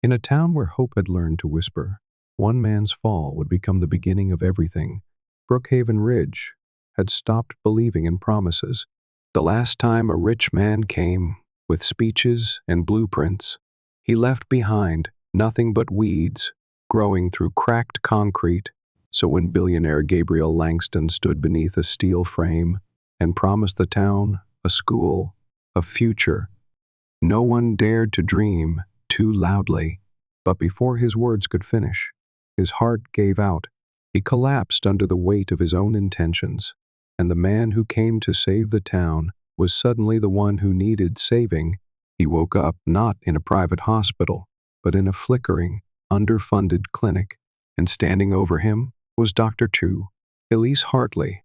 In a town where hope had learned to whisper, one man's fall would become the beginning of everything. Brookhaven Ridge had stopped believing in promises. The last time a rich man came, with speeches and blueprints, he left behind nothing but weeds growing through cracked concrete. So when billionaire Gabriel Langston stood beneath a steel frame and promised the town a school, a future, no one dared to dream too loudly. But before his words could finish, his heart gave out. He collapsed under the weight of his own intentions, and the man who came to save the town was suddenly the one who needed saving. He woke up not in a private hospital, but in a flickering, underfunded clinic, and standing over him was Dr. Chu, Elise Hartley,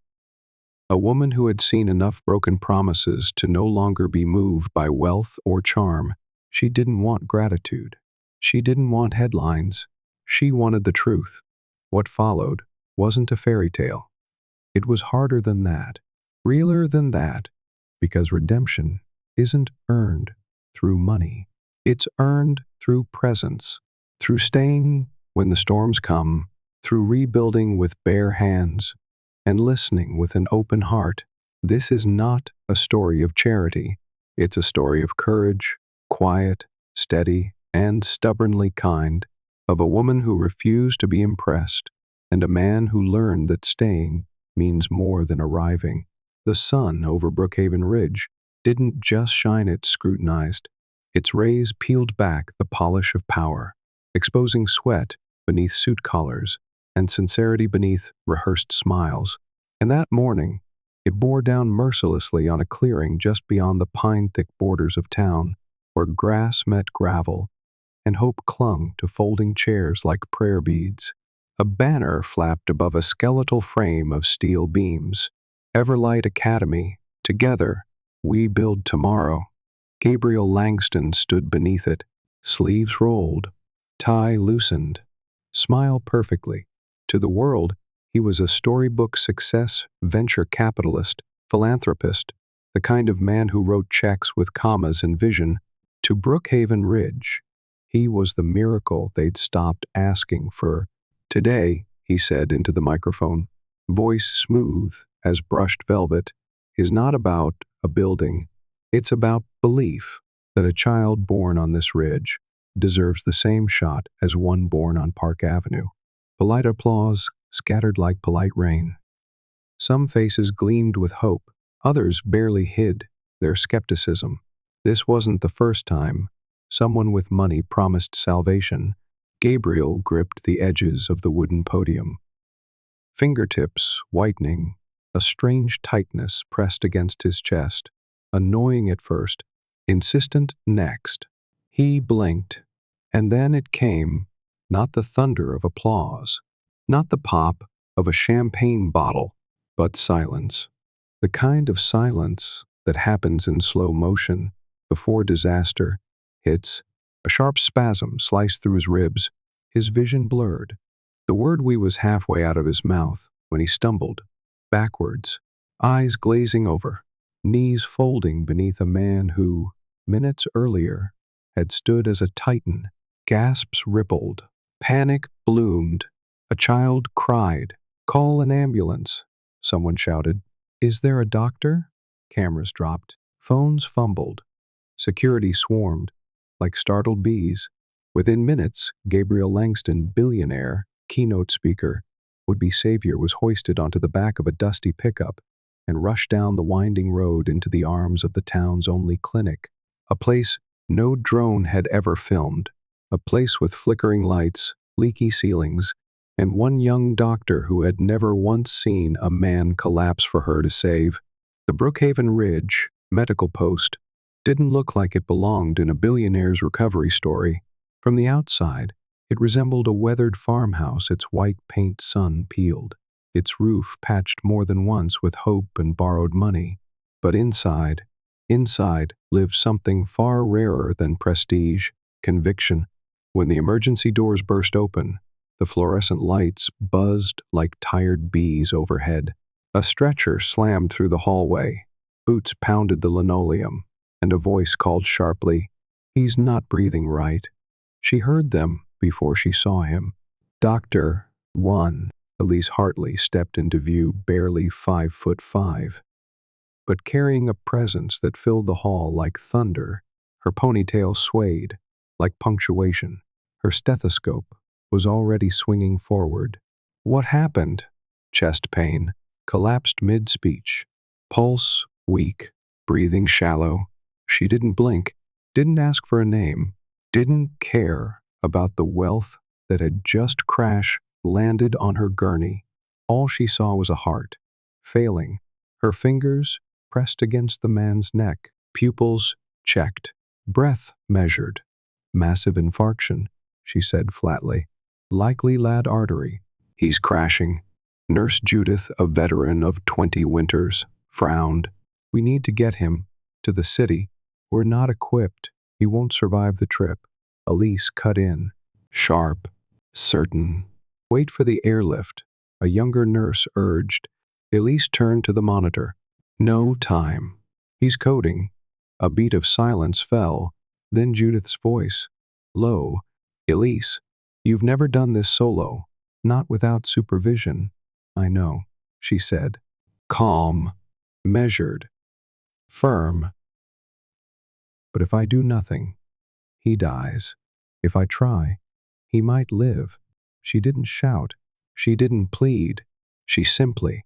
a woman who had seen enough broken promises to no longer be moved by wealth or charm. She didn't want gratitude. She didn't want headlines. She wanted the truth. What followed wasn't a fairy tale. It was harder than that, realer than that, because redemption isn't earned through money. It's earned through presence, through staying when the storms come, through rebuilding with bare hands, and listening with an open heart. This is not a story of charity. It's a story of courage, quiet, steady, and stubbornly kind, of a woman who refused to be impressed, and a man who learned that staying means more than arriving. The sun over Brookhaven Ridge didn't just shine, it scrutinized. Its rays peeled back the polish of power, exposing sweat beneath suit collars and sincerity beneath rehearsed smiles. And that morning, it bore down mercilessly on a clearing just beyond the pine-thick borders of town, where grass met gravel and hope clung to folding chairs like prayer beads. A banner flapped above a skeletal frame of steel beams. Everlight Academy, together, we build tomorrow. Gabriel Langston stood beneath it, sleeves rolled, tie loosened, smile perfectly. To the world, he was a storybook success, venture capitalist, philanthropist, the kind of man who wrote checks with commas and vision. To Brookhaven Ridge, he was the miracle they'd stopped asking for. Today, he said into the microphone, voice smooth as brushed velvet, is not about a building. It's about belief that a child born on this ridge deserves the same shot as one born on Park Avenue. Polite applause scattered like polite rain. Some faces gleamed with hope, others barely hid their skepticism. This wasn't the first time someone with money promised salvation. Gabriel gripped the edges of the wooden podium, fingertips whitening, a strange tightness pressed against his chest, annoying at first, insistent next. He blinked, and then it came, not the thunder of applause, not the pop of a champagne bottle, but silence. The kind of silence that happens in slow motion before disaster hits. A sharp spasm sliced through his ribs, his vision blurred. The word "we" was halfway out of his mouth when he stumbled, backwards, eyes glazing over, knees folding beneath a man who, minutes earlier, had stood as a titan. Gasps rippled, panic bloomed. A child cried, "Call an ambulance!" Someone shouted, "Is there a doctor?" Cameras dropped, phones fumbled. Security swarmed, like startled bees. Within minutes, Gabriel Langston, billionaire, keynote speaker, would-be savior, was hoisted onto the back of a dusty pickup and rushed down the winding road into the arms of the town's only clinic, a place no drone had ever filmed, a place with flickering lights, leaky ceilings, and one young doctor who had never once seen a man collapse for her to save. The Brookhaven Ridge medical post didn't look like it belonged in a billionaire's recovery story. From the outside, it resembled a weathered farmhouse, its white paint sun peeled, its roof patched more than once with hope and borrowed money. But inside lived something far rarer than prestige, conviction. When the emergency doors burst open, the fluorescent lights buzzed like tired bees overhead. A stretcher slammed through the hallway, boots pounded the linoleum, and a voice called sharply, "He's not breathing right." She heard them before she saw him. Dr. 1. Elise Hartley stepped into view, barely 5'5", but carrying a presence that filled the hall like thunder. Her ponytail swayed like punctuation. Her stethoscope was already swinging forward. What happened? Chest pain. Collapsed mid-speech. Pulse weak. Breathing shallow. She didn't blink. Didn't ask for a name. Didn't care about the wealth that had just landed on her gurney. All she saw was a heart, failing. Her fingers pressed against the man's neck, pupils checked, breath measured. Massive infarction, she said flatly. Likely lad artery. He's crashing. Nurse Judith, a veteran of 20 winters, frowned. We need to get him to the city. We're not equipped. He won't survive the trip. Elise cut in, sharp, certain. Wait for the airlift, a younger nurse urged. Elise turned to the monitor. No time. He's coding. A beat of silence fell, then Judith's voice. Low. Elise, you've never done this solo, not without supervision. I know, she said. Calm, measured, firm. But if I do nothing, he dies. If I try, he might live. She didn't shout. She didn't plead. She simply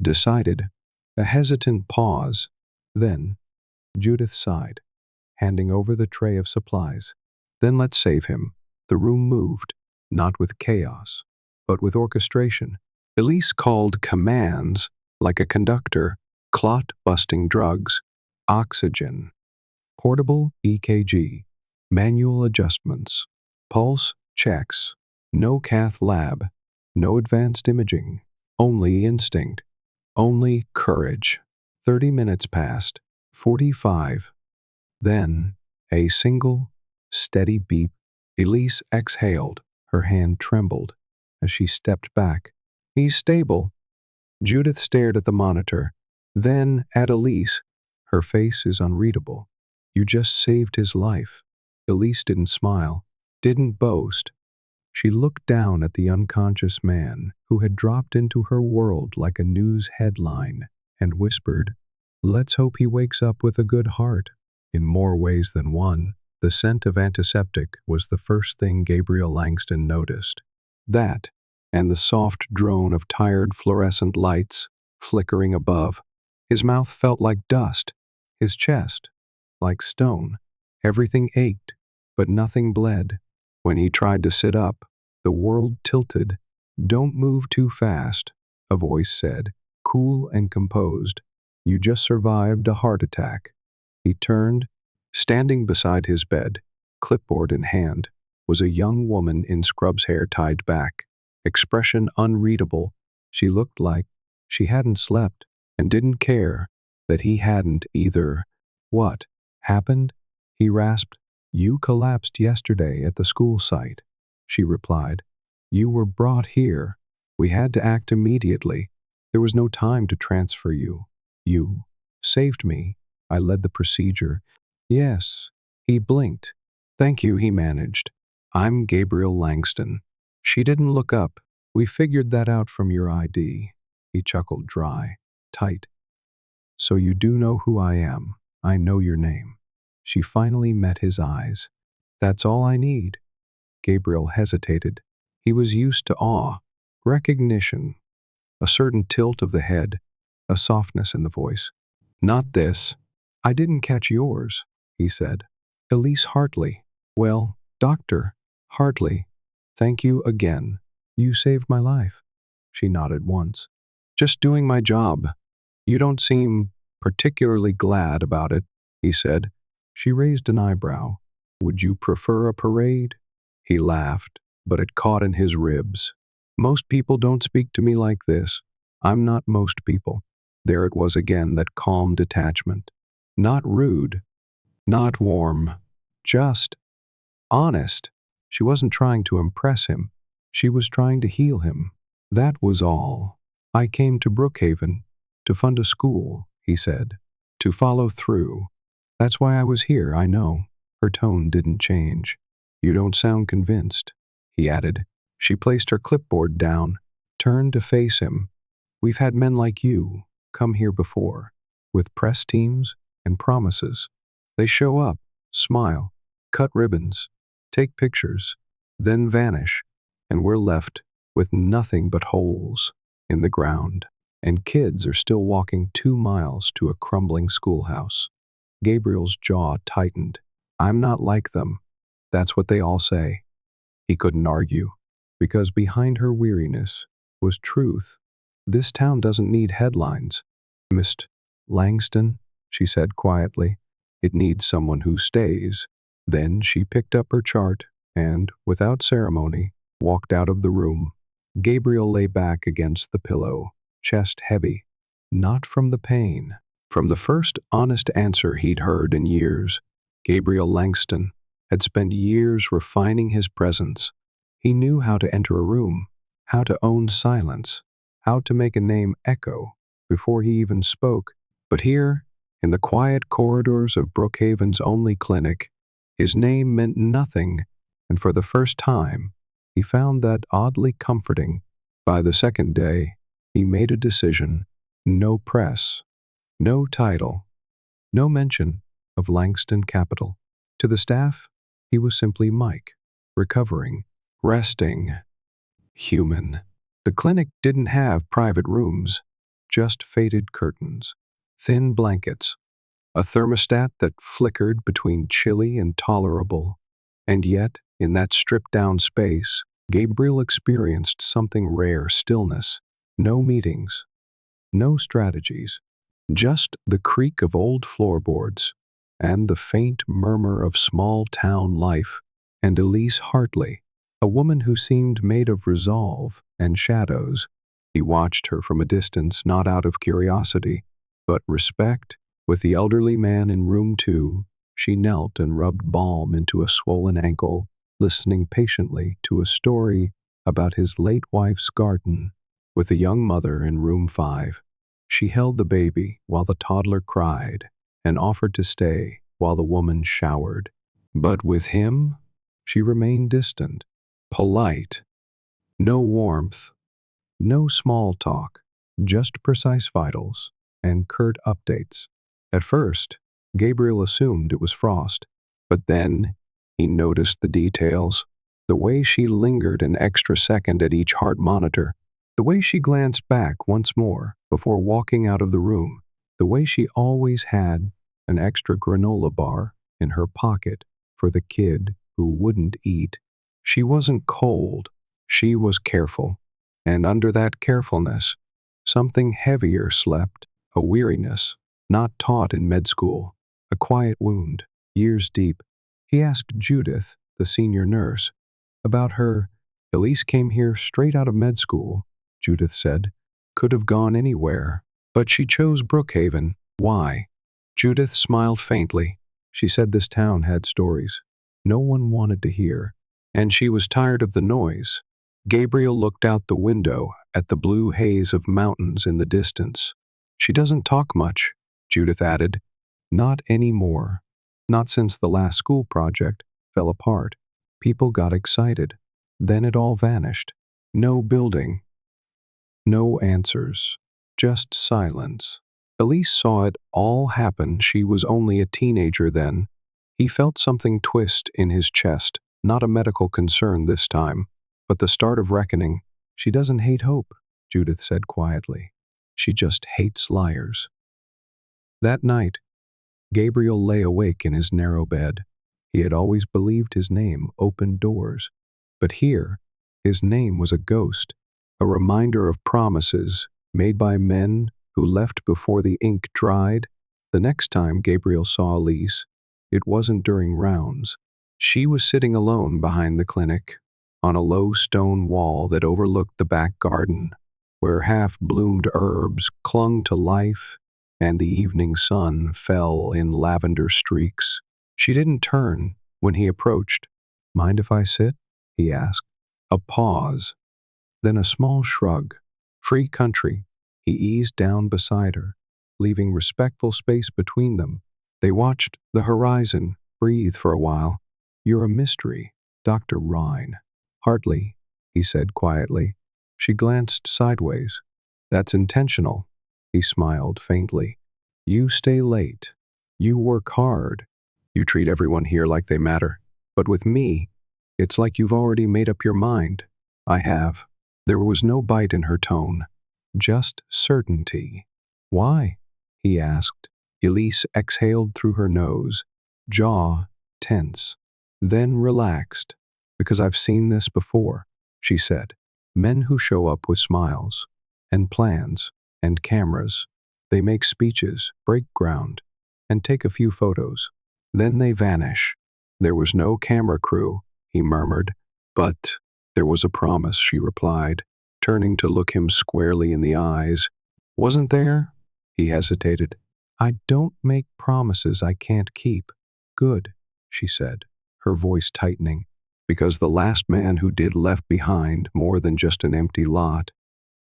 decided. A hesitant pause. Then, Judith sighed, handing over the tray of supplies. Then let's save him. The room moved, not with chaos, but with orchestration. Elise called commands like a conductor, clot-busting drugs, oxygen, portable EKG, manual adjustments, pulse checks, no cath lab, no advanced imaging, only instinct, only courage. 30 minutes passed, 45. Then, a single, steady beep. Elise exhaled. Her hand trembled as she stepped back. He's stable. Judith stared at the monitor, then at Elise. Her face is unreadable. You just saved his life. Elise didn't smile, didn't boast. She looked down at the unconscious man who had dropped into her world like a news headline and whispered, let's hope he wakes up with a good heart. In more ways than one, the scent of antiseptic was the first thing Gabriel Langston noticed. That, and the soft drone of tired fluorescent lights flickering above. His mouth felt like dust, his chest like stone. Everything ached, but nothing bled. When he tried to sit up, the world tilted. Don't move too fast, a voice said, cool and composed. You just survived a heart attack. He turned. Standing beside his bed, clipboard in hand, was a young woman in scrubs, hair tied back. Expression unreadable. She looked like she hadn't slept and didn't care that he hadn't either. What happened? He rasped. You collapsed yesterday at the school site, she replied. You were brought here. We had to act immediately. There was no time to transfer you. You saved me. I led the procedure. Yes, he blinked. Thank you, he managed. I'm Gabriel Langston. She didn't look up. We figured that out from your ID. He chuckled dry, tight. So you do know who I am. I know your name. She finally met his eyes. That's all I need. Gabriel hesitated. He was used to awe, recognition, a certain tilt of the head, a softness in the voice. Not this. I didn't catch yours, he said. Elise Hartley. Well, Dr. Hartley, thank you again. You saved my life. She nodded once. Just doing my job. You don't seem particularly glad about it, he said. She raised an eyebrow. Would you prefer a parade? He laughed, but it caught in his ribs. Most people don't speak to me like this. I'm not most people. There it was again, that calm detachment. Not rude, not warm, just honest. She wasn't trying to impress him. She was trying to heal him. That was all. I came to Brookhaven to fund a school, he said, to follow through. That's why I was here, I know. Her tone didn't change. You don't sound convinced, he added. She placed her clipboard down, turned to face him. We've had men like you come here before, with press teams and promises. They show up, smile, cut ribbons, take pictures, then vanish, and we're left with nothing but holes in the ground. And kids are still walking 2 miles to a crumbling schoolhouse. Gabriel's jaw tightened. I'm not like them. That's what they all say. He couldn't argue, because behind her weariness was truth. This town doesn't need headlines. Mr. Langston, she said quietly. It needs someone who stays. Then she picked up her chart and, without ceremony, walked out of the room. Gabriel lay back against the pillow, chest heavy, not from the pain, from the first honest answer he'd heard in years. Gabriel Langston had spent years refining his presence. He knew how to enter a room, how to own silence, how to make a name echo before he even spoke. But here, in the quiet corridors of Brookhaven's only clinic, his name meant nothing, and for the first time, he found that oddly comforting. By the second day, he made a decision. No press, no title, no mention of Langston Capital. To the staff, he was simply Mike, recovering, resting, human. The clinic didn't have private rooms, just faded curtains, thin blankets, a thermostat that flickered between chilly and tolerable. And yet, in that stripped-down space, Gabriel experienced something rare: stillness. No meetings, no strategies, just the creak of old floorboards and the faint murmur of small-town life. And Elise Hartley, a woman who seemed made of resolve and shadows. He watched her from a distance, not out of curiosity, but respect. With the elderly man in room 2, she knelt and rubbed balm into a swollen ankle, listening patiently to a story about his late wife's garden. With the young mother in room 5, she held the baby while the toddler cried and offered to stay while the woman showered. But with him, she remained distant, polite. No warmth, no small talk, just precise vitals and curt updates. At first, Gabriel assumed it was Frost, but then he noticed the details. The way she lingered an extra second at each heart monitor, the way she glanced back once more before walking out of the room, the way she always had an extra granola bar in her pocket for the kid who wouldn't eat. She wasn't cold, she was careful, and under that carefulness, something heavier slept, a weariness not taught in med school, a quiet wound, years deep. He asked Judith, the senior nurse, about her. Elise came here straight out of med school, Judith said. Could have gone anywhere, but she chose Brookhaven. Why? Judith smiled faintly. She said this town had stories no one wanted to hear, and she was tired of the noise. Gabriel looked out the window at the blue haze of mountains in the distance. She doesn't talk much, Judith added. Not anymore. Not since the last school project fell apart. People got excited. Then it all vanished. No building. No answers. Just silence. Elise saw it all happen. She was only a teenager then. He felt something twist in his chest. Not a medical concern this time, but the start of reckoning. She doesn't hate hope, Judith said quietly. She just hates liars. That night, Gabriel lay awake in his narrow bed. He had always believed his name opened doors, but here, his name was a ghost, a reminder of promises made by men who left before the ink dried. The next time Gabriel saw Elise, it wasn't during rounds. She was sitting alone behind the clinic, on a low stone wall that overlooked the back garden, where half-bloomed herbs clung to life and the evening sun fell in lavender streaks. She didn't turn when he approached. Mind if I sit? He asked. A pause, then a small shrug. Free country. He eased down beside her, leaving respectful space between them. They watched the horizon breathe for a while. You're a mystery, Dr. Rhine. Hardly, he said quietly. She glanced sideways. That's intentional. He smiled faintly. You stay late. You work hard. You treat everyone here like they matter. But with me, it's like you've already made up your mind. I have. There was no bite in her tone, just certainty. Why? He asked. Elise exhaled through her nose, jaw tense, then relaxed. Because I've seen this before, she said. Men who show up with smiles, and plans, and cameras. They make speeches, break ground, and take a few photos. Then they vanish. There was no camera crew, he murmured. But there was a promise, she replied, turning to look him squarely in the eyes. Wasn't there? He hesitated. I don't make promises I can't keep. Good, she said, her voice tightening, because the last man who did left behind more than just an empty lot.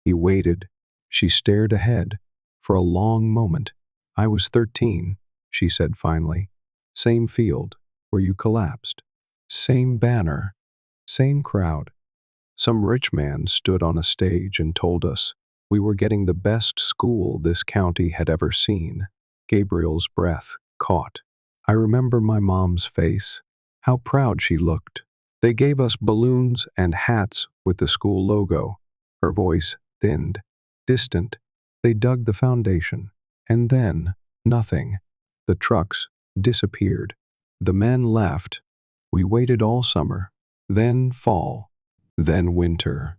He waited. She stared ahead for a long moment. I was 13, she said finally. Same field where you collapsed. Same banner. Same crowd. Some rich man stood on a stage and told us we were getting the best school this county had ever seen. Gabriel's breath caught. I remember my mom's face, how proud she looked. They gave us balloons and hats with the school logo. Her voice thinned, distant. They dug the foundation. And then, nothing. The trucks disappeared. The men left. We waited all summer, then fall, then winter.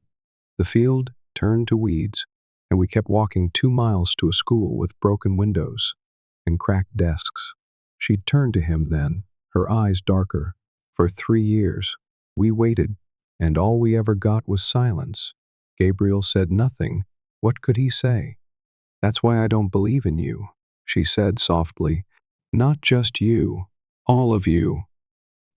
The field turned to weeds, and we kept walking 2 miles to a school with broken windows and cracked desks. She turned to him then, her eyes darker. For 3 years, we waited, and all we ever got was silence. Gabriel said nothing. What could he say? That's why I don't believe in you, she said softly. Not just you, all of you.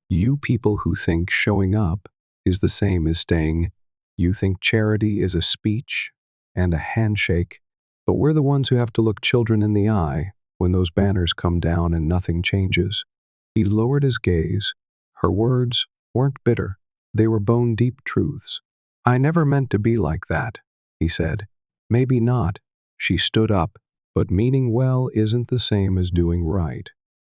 You people who think showing up is the same as staying. You think charity is a speech and a handshake, but we're the ones who have to look children in the eye when those banners come down and nothing changes. He lowered his gaze. Her words weren't bitter. They were bone-deep truths. I never meant to be like that, he said. Maybe not. She stood up, but meaning well isn't the same as doing right.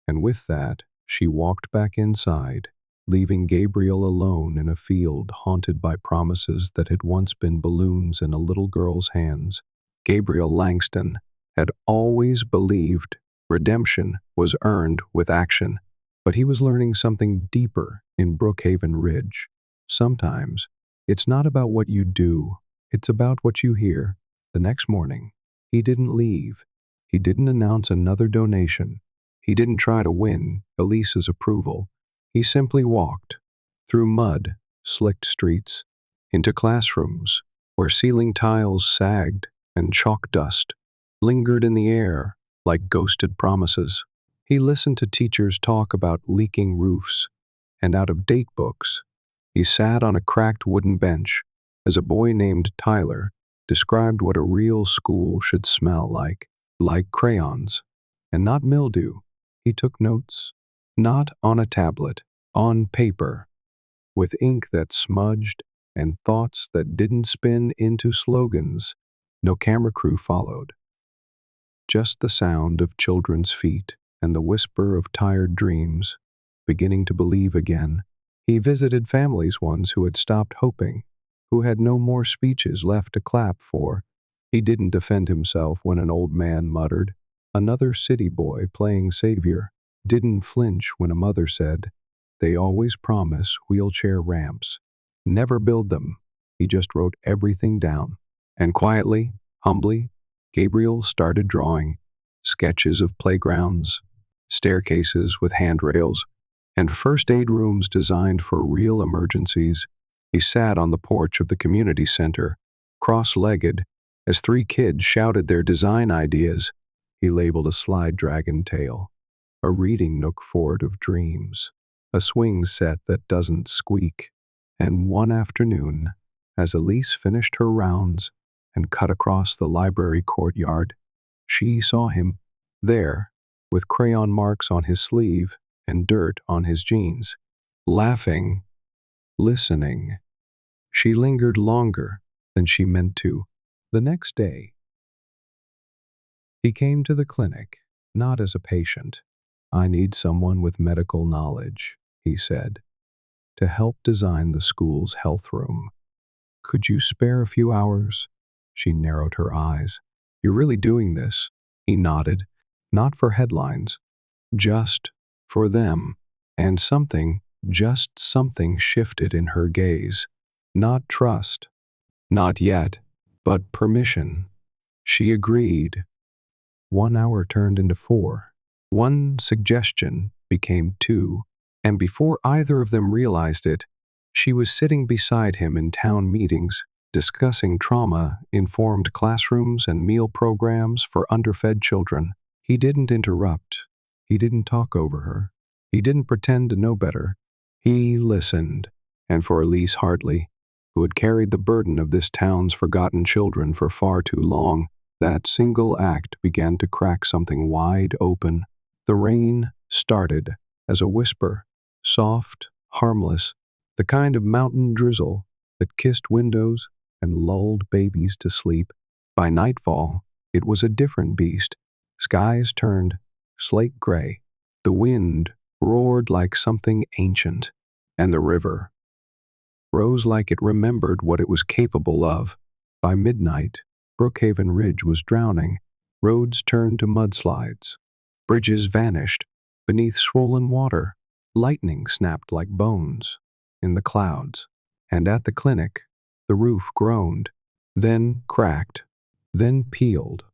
And with that, she walked back inside, leaving Gabriel alone in a field haunted by promises that had once been balloons in a little girl's hands. Gabriel Langston had always believed redemption was earned with action, but he was learning something deeper in Brookhaven Ridge. Sometimes, it's not about what you do, it's about what you hear. The next morning, he didn't leave. He didn't announce another donation. He didn't try to win Elise's approval. He simply walked through mud, slicked streets, into classrooms where ceiling tiles sagged and chalk dust lingered in the air like ghosted promises. He listened to teachers talk about leaking roofs and out-of-date books. He sat on a cracked wooden bench as a boy named Tyler described what a real school should smell like crayons, and not mildew. He took notes, not on a tablet, on paper, with ink that smudged and thoughts that didn't spin into slogans. No camera crew followed. Just the sound of children's feet and the whisper of tired dreams, beginning to believe again. He visited families once who had stopped hoping, who had no more speeches left to clap for. He didn't defend himself when an old man muttered, another city boy playing savior, didn't flinch when a mother said, they always promise wheelchair ramps. Never build them. He just wrote everything down. And quietly, humbly, Gabriel started drawing sketches of playgrounds, staircases with handrails, and first aid rooms designed for real emergencies. He sat on the porch of the community center, cross-legged, as 3 kids shouted their design ideas. He labeled a slide dragon tail, a reading nook fort of dreams, a swing set that doesn't squeak. And one afternoon, as Elise finished her rounds and cut across the library courtyard, she saw him there, with crayon marks on his sleeve and dirt on his jeans, laughing listening. She lingered longer than she meant to. The next day, he came to the clinic, not as a patient. "I need someone with medical knowledge," he said, "to help design the school's health room. Could you spare a few hours?" She narrowed her eyes. "You're really doing this?" He nodded. "Not for headlines, just for them." And just something shifted in her gaze. Not trust, not yet, but permission. She agreed. 1 hour turned into 4. One suggestion became 2, and before either of them realized it, she was sitting beside him in town meetings, discussing trauma-informed classrooms and meal programs for underfed children. He didn't interrupt. He didn't talk over her. He didn't pretend to know better. He listened, and for Elise Hartley, who had carried the burden of this town's forgotten children for far too long, that single act began to crack something wide open. The rain started as a whisper, soft, harmless, the kind of mountain drizzle that kissed windows and lulled babies to sleep. By nightfall, it was a different beast. Skies turned slate gray. The wind roared like something ancient, and the river rose like it remembered what it was capable of. By midnight, Brookhaven Ridge was drowning. Roads turned to mudslides. Bridges vanished beneath swollen water. Lightning snapped like bones in the clouds. And at the clinic, the roof groaned, then cracked, then peeled.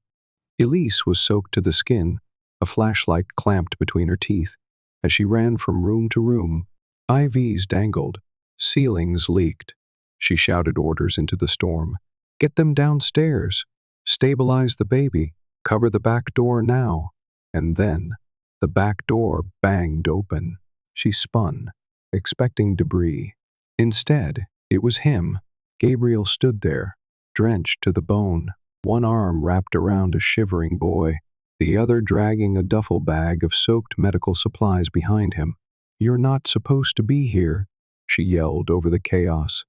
Elise was soaked to the skin, a flashlight clamped between her teeth. As she ran from room to room, IVs dangled, ceilings leaked. She shouted orders into the storm. "Get them downstairs. Stabilize the baby. Cover the back door now." And then, the back door banged open. She spun, expecting debris. Instead, it was him. Gabriel stood there, drenched to the bone, one arm wrapped around a shivering boy, the other dragging a duffel bag of soaked medical supplies behind him. "You're not supposed to be here," she yelled over the chaos.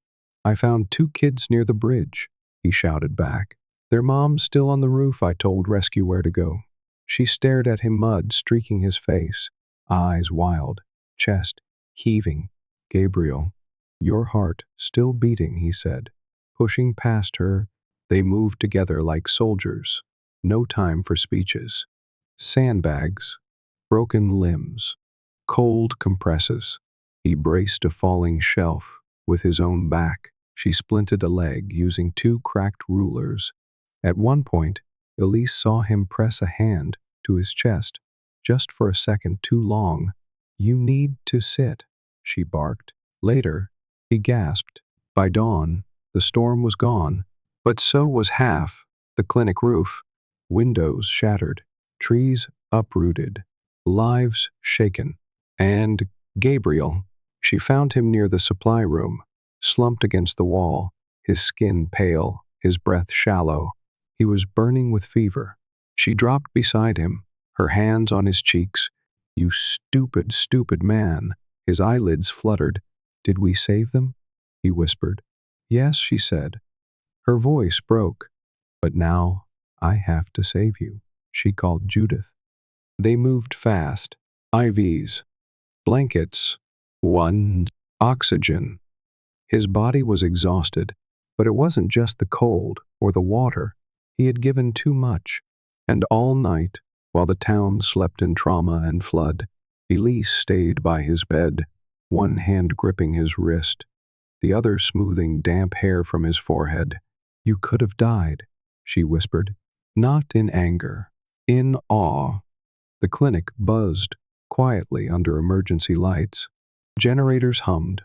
"I found 2 kids near the bridge," he shouted back. "Their mom's still on the roof. I told rescue where to go." She stared at him, mud streaking his face, eyes wild, chest heaving. "Gabriel, your heart still beating," he said. Pushing past her, they moved together like soldiers. No time for speeches. Sandbags, broken limbs, cold compresses. He braced a falling shelf with his own back. She splinted a leg using 2 cracked rulers. At one point, Elise saw him press a hand to his chest, just for a second too long. "You need to sit," she barked. Later, he gasped. By dawn, the storm was gone, but so was half the clinic roof. Windows shattered, trees uprooted, lives shaken. And Gabriel, she found him near the supply room, slumped against the wall, his skin pale, his breath shallow. He was burning with fever. She dropped beside him, her hands on his cheeks. "You stupid, stupid man." His eyelids fluttered. "Did we save them?" he whispered. "Yes," she said. Her voice broke. "But now I have to save you." She called Judith. They moved fast. IVs, blankets, one, oxygen. His body was exhausted, but it wasn't just the cold or the water. He had given too much. And all night, while the town slept in trauma and flood, Elise stayed by his bed, one hand gripping his wrist, the other smoothing damp hair from his forehead. "You could have died," she whispered, not in anger, in awe. The clinic buzzed quietly under emergency lights. Generators hummed.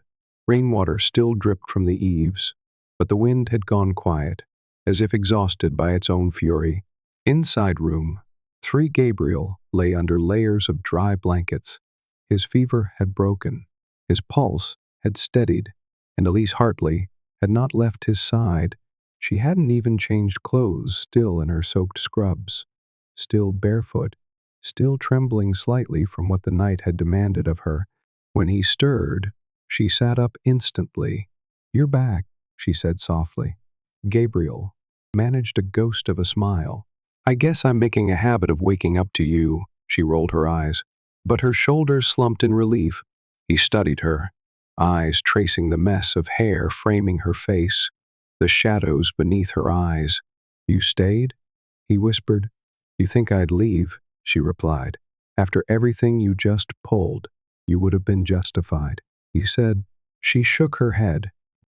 Rainwater still dripped from the eaves, but the wind had gone quiet, as if exhausted by its own fury. Inside room, 3 Gabriel lay under layers of dry blankets. His fever had broken, his pulse had steadied, and Elise Hartley had not left his side. She hadn't even changed clothes, still in her soaked scrubs, still barefoot, still trembling slightly from what the night had demanded of her. When he stirred, She sat up instantly. "You're back," she said softly. Gabriel managed a ghost of a smile. "I guess I'm making a habit of waking up to you." She rolled her eyes, but her shoulders slumped in relief. He studied her, eyes tracing the mess of hair framing her face, the shadows beneath her eyes. "You stayed?" he whispered. "You think I'd leave?" she replied. "After everything you just pulled, you would have been justified," he said. She shook her head.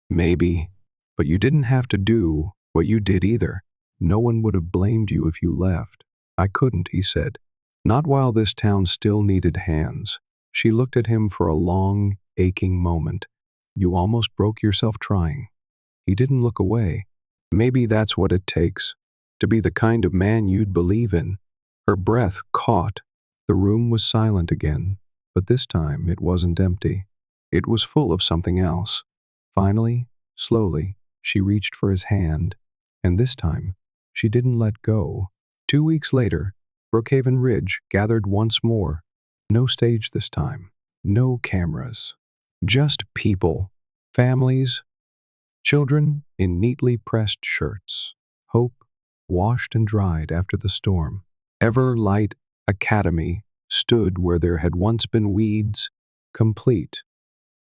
"Maybe, but you didn't have to do what you did either. No one would have blamed you if you left." "I couldn't," he said. "Not while this town still needed hands." She looked at him for a long, aching moment. "You almost broke yourself trying." He didn't look away. "Maybe that's what it takes, to be the kind of man you'd believe in." Her breath caught. The room was silent again, but this time it wasn't empty. It was full of something else. Finally, slowly, she reached for his hand, and this time, she didn't let go. 2 weeks later, Brookhaven Ridge gathered once more. No stage this time, no cameras, just people, families, children in neatly pressed shirts. Hope washed and dried after the storm. Everlight Academy stood where there had once been weeds, complete,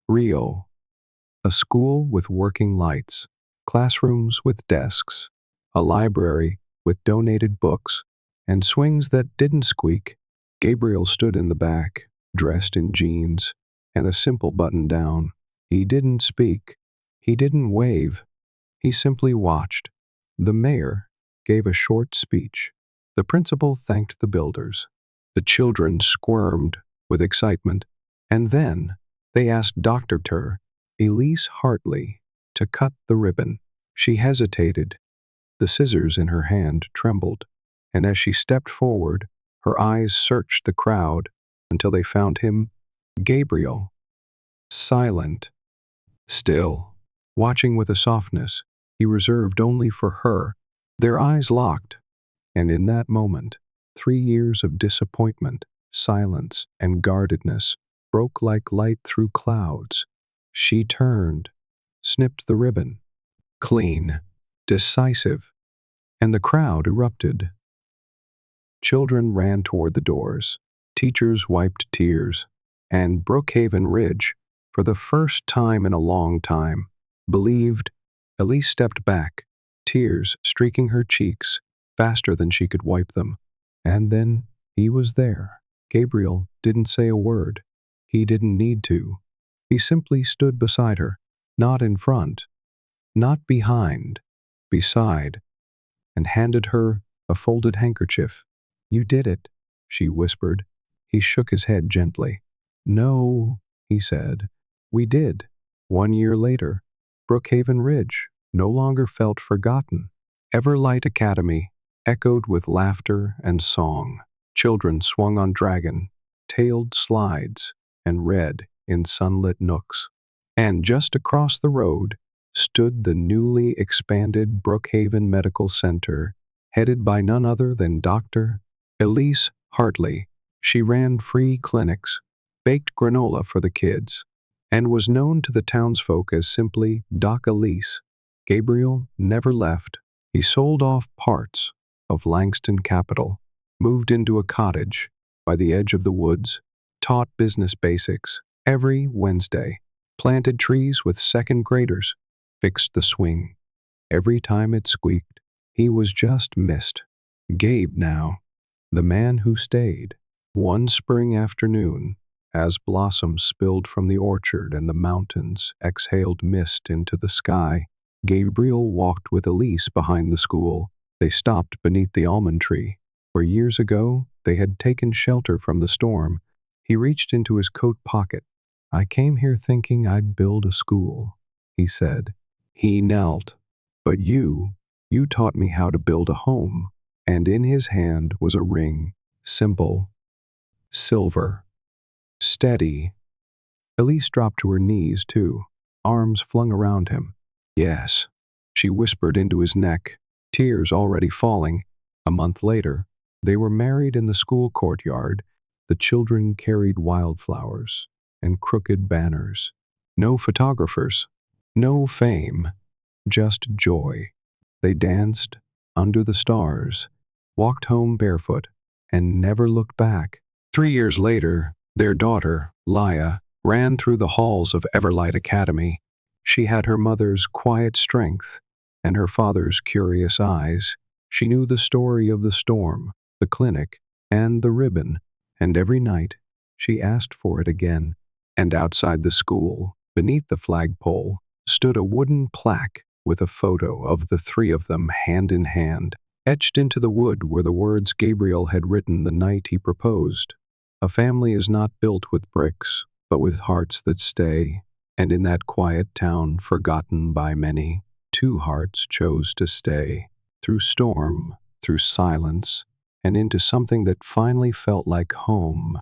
real. A school with working lights, classrooms with desks, a library with donated books, and swings that didn't squeak. Gabriel stood in the back, dressed in jeans and a simple button-down. He didn't speak. He didn't wave. He simply watched. The mayor gave a short speech. The principal thanked the builders. The children squirmed with excitement. And then they asked Dr. Elise Hartley to cut the ribbon. She hesitated. The scissors in her hand trembled, and as she stepped forward, her eyes searched the crowd until they found him, Gabriel, silent, still, watching with a softness he reserved only for her. Their eyes locked, and in that moment, 3 years of disappointment, silence, and guardedness broke like light through clouds. She turned, snipped the ribbon, clean, decisive, and the crowd erupted. Children ran toward the doors, teachers wiped tears, and Brookhaven Ridge, for the first time in a long time, believed. Elise stepped back, tears streaking her cheeks faster than she could wipe them. And then he was there. Gabriel didn't say a word. He didn't need to. He simply stood beside her, not in front, not behind, beside, and handed her a folded handkerchief. "You did it," she whispered. He shook his head gently. "No," he said. "We did." 1 year later, Brookhaven Ridge no longer felt forgotten. Everlight Academy echoed with laughter and song. Children swung on dragon-tailed slides and read in sunlit nooks. And just across the road stood the newly expanded Brookhaven Medical Center, headed by none other than Dr. Elise Hartley. She ran free clinics, baked granola for the kids, and was known to the townsfolk as simply Doc Elise. Gabriel never left. He sold off parts of Langston Capital, moved into a cottage by the edge of the woods, taught business basics every Wednesday, planted trees with second graders, fixed the swing. Every time it squeaked, he was just missed. Gabe now, the man who stayed. One spring afternoon, as blossoms spilled from the orchard and the mountains exhaled mist into the sky, Gabriel walked with Elise behind the school. They stopped beneath the almond tree, where years ago they had taken shelter from the storm. He reached into his coat pocket. "I came here thinking I'd build a school," he said. He knelt. "But you taught me how to build a home." And in his hand was a ring, simple, silver, steady. Elise dropped to her knees, too, arms flung around him. "Yes," she whispered into his neck, tears already falling. A month later, they were married in the school courtyard. The children carried wildflowers and crooked banners. No photographers, no fame, just joy. They danced under the stars, walked home barefoot, and never looked back. 3 years later, their daughter, Laya, ran through the halls of Everlight Academy. She had her mother's quiet strength and her father's curious eyes. She knew the story of the storm, the clinic, and the ribbon, and every night she asked for it again. And outside the school, beneath the flagpole, stood a wooden plaque with a photo of the three of them hand in hand. Etched into the wood were the words Gabriel had written the night he proposed. A family is not built with bricks, but with hearts that stay. And in that quiet town, forgotten by many, two hearts chose to stay. Through storm, through silence, and into something that finally felt like home.